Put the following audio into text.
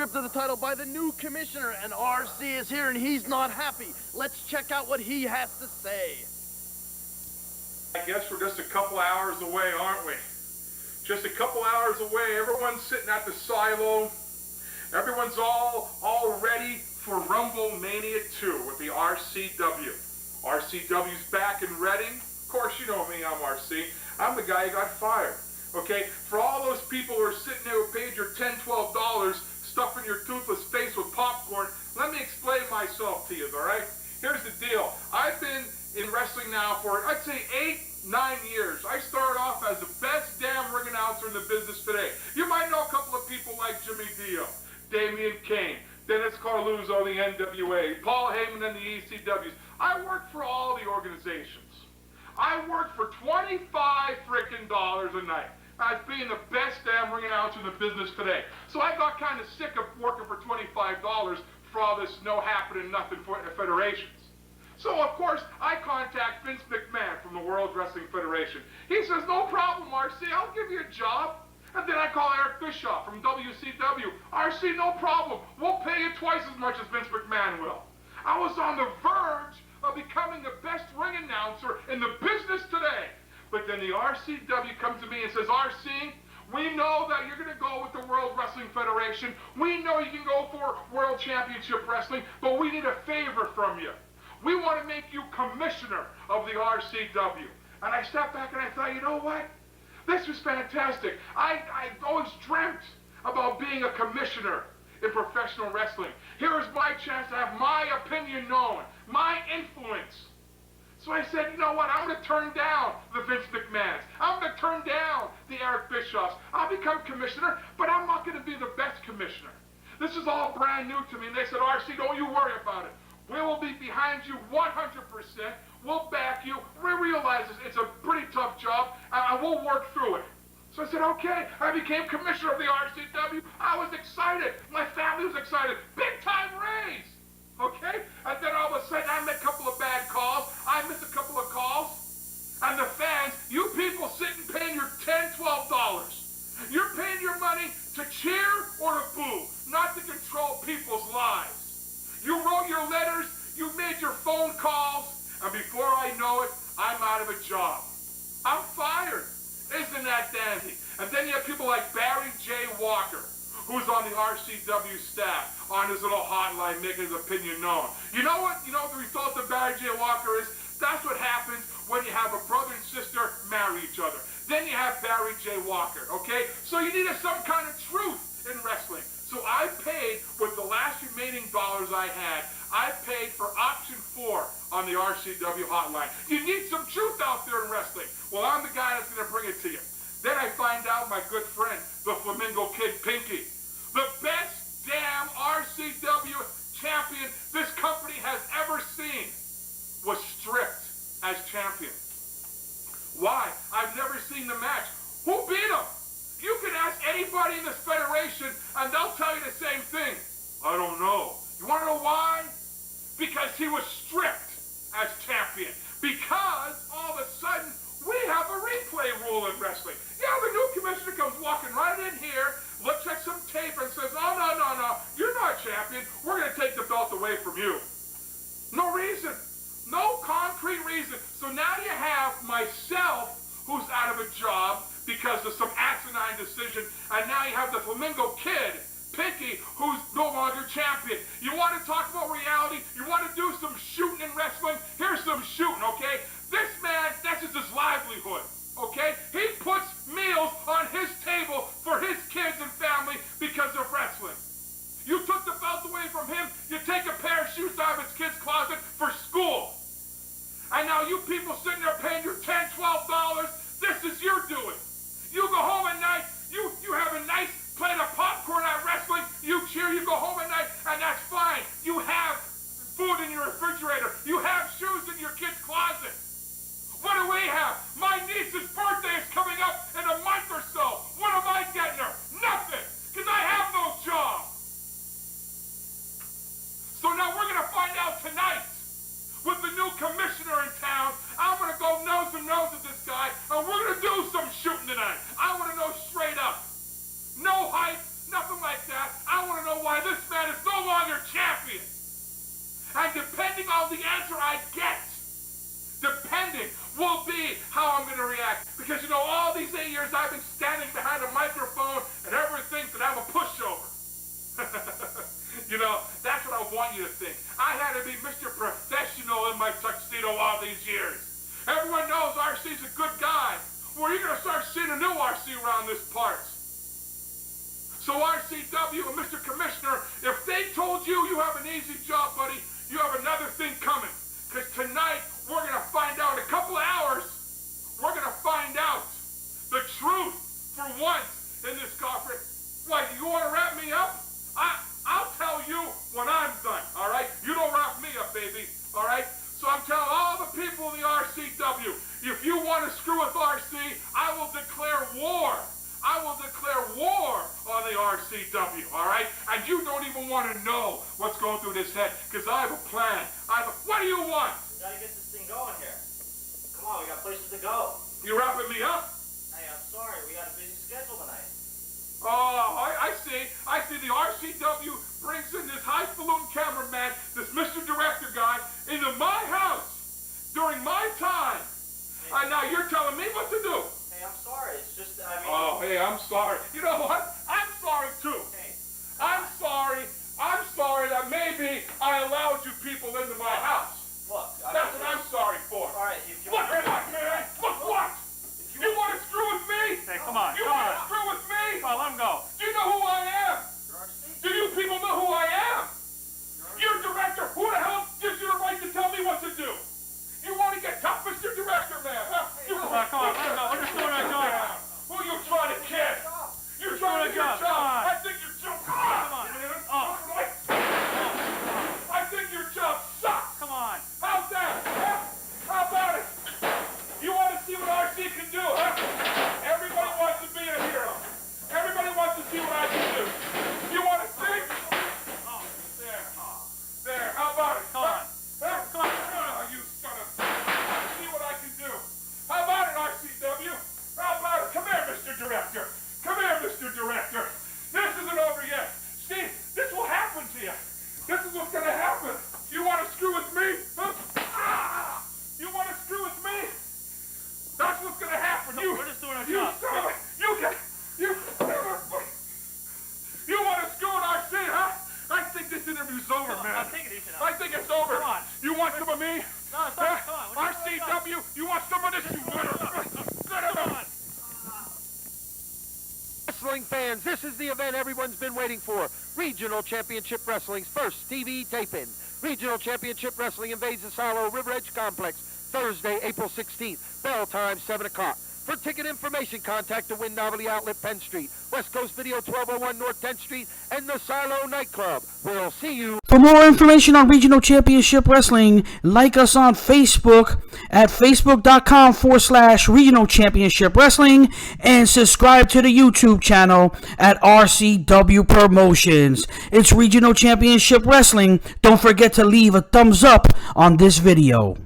stripped of the title by the new commissioner, and RC is here and he's not happy. Let's check out what he has to say. I guess we're just a couple hours away, aren't we? Just a couple hours away. Everyone's sitting at the silo. Everyone's all ready for Rumblemania 2 with the RCW. RCW's back in Reading. Of course, you know me, I'm RC. I'm the guy who got fired. Okay? For all those people who are sitting there who paid your $10, $12, stuffing your toothless face with popcorn, let me explain myself to you, all right? Here's the deal. I've been in wrestling now for, I'd say, 8, 9 years. I started off as the best damn ring announcer in the business today. You might know a couple of people like Jimmy Dio, Damian Kane, Dennis Carluzzo, the NWA, Paul Heyman and the ECWs. I worked for all the organizations. I worked for $25 frickin' a night as being the best damn ring announcer in the business today. So I got kind of sick of working for $25 for all this no happening nothing for federations. So of course I contact Vince McMahon from the World Wrestling Federation. He says, no problem, RC, I'll give you a job. And then I call Eric Bischoff from WCW. RC, no problem. We'll pay you twice as much as Vince McMahon will. I was on the verge of becoming the best ring announcer in the business today. But then the RCW comes to me and says, RC, we know that you're going to go with the World Wrestling Federation. We know you can go for World Championship Wrestling, but we need a favor from you. We want to make you commissioner of the RCW. And I stepped back and I thought, you know what? This was fantastic. I always dreamt about being a commissioner in professional wrestling. Here is my chance to have my opinion known, my influence. So I said, you know what, I'm going to turn down the Vince McMahons. I'm going to turn down the Eric Bischoffs. I'll become commissioner, but I'm not going to be the best commissioner. This is all brand new to me. And they said, RC, don't you worry about it. We will be behind you 100%. We'll back you. We realize it's a pretty tough job, and we'll work through it. So I said, okay. I became commissioner of the RCW. I was excited. My family was excited. Big time raise. Okay? And then all of a sudden, I made a couple of bad calls. I missed a couple of calls. And the fans, you people sitting paying your $10, $12. You're paying your money to cheer or to boo, not to control people's lives. You wrote your letters, you made your phone calls, and before I know it, I'm out of a job. I'm fired. Isn't that dandy? And then you have people like Barry J. Walker, who's on the RCW staff, on his little hotline making his opinion known. You know what? You know what the result of Barry J. Walker is? That's what happens when you have a brother and sister marry each other. Then you have Barry J. Walker, okay? So you needed some kind of truth in wrestling. So I paid, with the last remaining dollars I had, I paid for option 4 on the RCW hotline. You need some truth out there in wrestling. Well, I'm the guy that's going to bring it to you. Then I find out my good friend, the Flamingo Kid Pinky, the best damn RCW champion this company has ever seen, was stripped as champion. Why? I've never seen the match. Who beat him? You can ask anybody in this federation, and they'll tell you the same thing. I don't know. You want to know why? Because he was stripped as champion. Because all of a sudden, we have a replay rule in wrestling. Yeah, the new commissioner comes walking right in here, looks at some tape and says, no, you're not champion. We're going to take the belt away from you. No reason. No concrete reason. So now you have myself, who's out of a job because of some asinine decision, and now you have the Flamingo Kid, Pinky, who's no longer champion. You want to talk about reality? You want to do some shooting in wrestling? Here's some shooting, okay? This man, that's just his livelihood, okay? He puts meals on his table for his kids and family because of wrestling. You took the belt away from him, you take a pair of shoes out of his kid's closet for school. And now you people sitting there paying your $10, $12, this is your doing. You go home at night, you have a nice plate of popcorn at wrestling, you cheer, you go home at night, and that's fine. You have food in your refrigerator, you have Well, the answer I get, depending, will be how I'm going to react. Because, you know, all these 8 years I've been standing behind a microphone and everyone thinks that I'm a pushover. You know, that's what I want you to think. I had to be Mr. Professional in my tuxedo all these years. Everyone knows RC's a good guy. Well, you're going to start seeing a new RC around this part. So RCW and Mr. Commissioner, if they told you you have an easy job, buddy, you have another thing coming. Because tonight, we're going to find out, in a couple of hours, we're going to find out the truth for once in this conference. What, you want to wrap me up? I'll tell you when I'm done, all right? You don't wrap me up, baby, all right? So I'm telling all the people in the RCW, if you want to screw with RC, I will declare war. I will declare war on the RCW, all right? And you don't even want to know what's going through this head, because I have a plan. What do you want? We gotta get this thing going here. Come on, we got places to go. You wrapping me up? Hey, I'm sorry, we got a busy schedule tonight. Oh, I see. I see the RCW brings in this highfalutin cameraman, this Mr. Director guy, into my house during my time. And now you're telling me what to do. Hey, I'm sorry. It's just, I mean... Oh, hey, I'm sorry. You know what? I'm sorry, too. Hey. I'm sorry. I'm sorry that maybe I allowed you people into my house. Look, That's what I'm sorry for. All right, if you Look want... what, man? Look what? You want to screw with me? Hey, come on, You come want on. to screw with me? Come on, let him go. Do you know who I am? You're RC. Do you people know who I am? You're director. Who the hell gives you the right to tell me what to do? You want to get tough, Mr. Director, man? Huh? You Come on, let him go. We're just doing our job. Who are you trying to kid? You're trying to do your Come job. on. I think your job. Come on, man. I think your job sucks. Come on. How's that? Huh? How about it? You want to see what RC can do, huh? Everybody wants to be a hero. Everybody wants to see what I can do. You want to see? There. There. How about it? Come on. Huh? Come on. Oh, you son of... See what I can do. How about it, RCW? How about it? Come here, Mr. Director. Come here, Mr. Director. This isn't over yet. See, this will happen to you. This is what's going to happen. You want to screw with me? Huh? Ah! You want to screw with me? That's what's going to happen. No, we're just doing our you job. son of a... You want to screw with RC, huh? I think this interview's over, man. I'll take it easy now. I think it's over. Come on. You want some of me? No, it's not. Come on. We're just doing our job. RCW, you want some of this? You Come on. Wrestling fans, this is the event everyone's been waiting for. Regional Championship Wrestling's first TV tape-in. Regional Championship Wrestling invades the Silo River Edge Complex Thursday, April 16th. Bell time, 7 o'clock. For ticket information, contact the Win Novelty Outlet, Penn Street, West Coast Video, 1201 North 10th Street, and the Silo Nightclub. We'll see you. For more information on Regional Championship Wrestling, like us on Facebook at facebook.com/Regional Championship Wrestling and subscribe to the YouTube channel at RCW Promotions. It's Regional Championship Wrestling. Don't forget to leave a thumbs up on this video.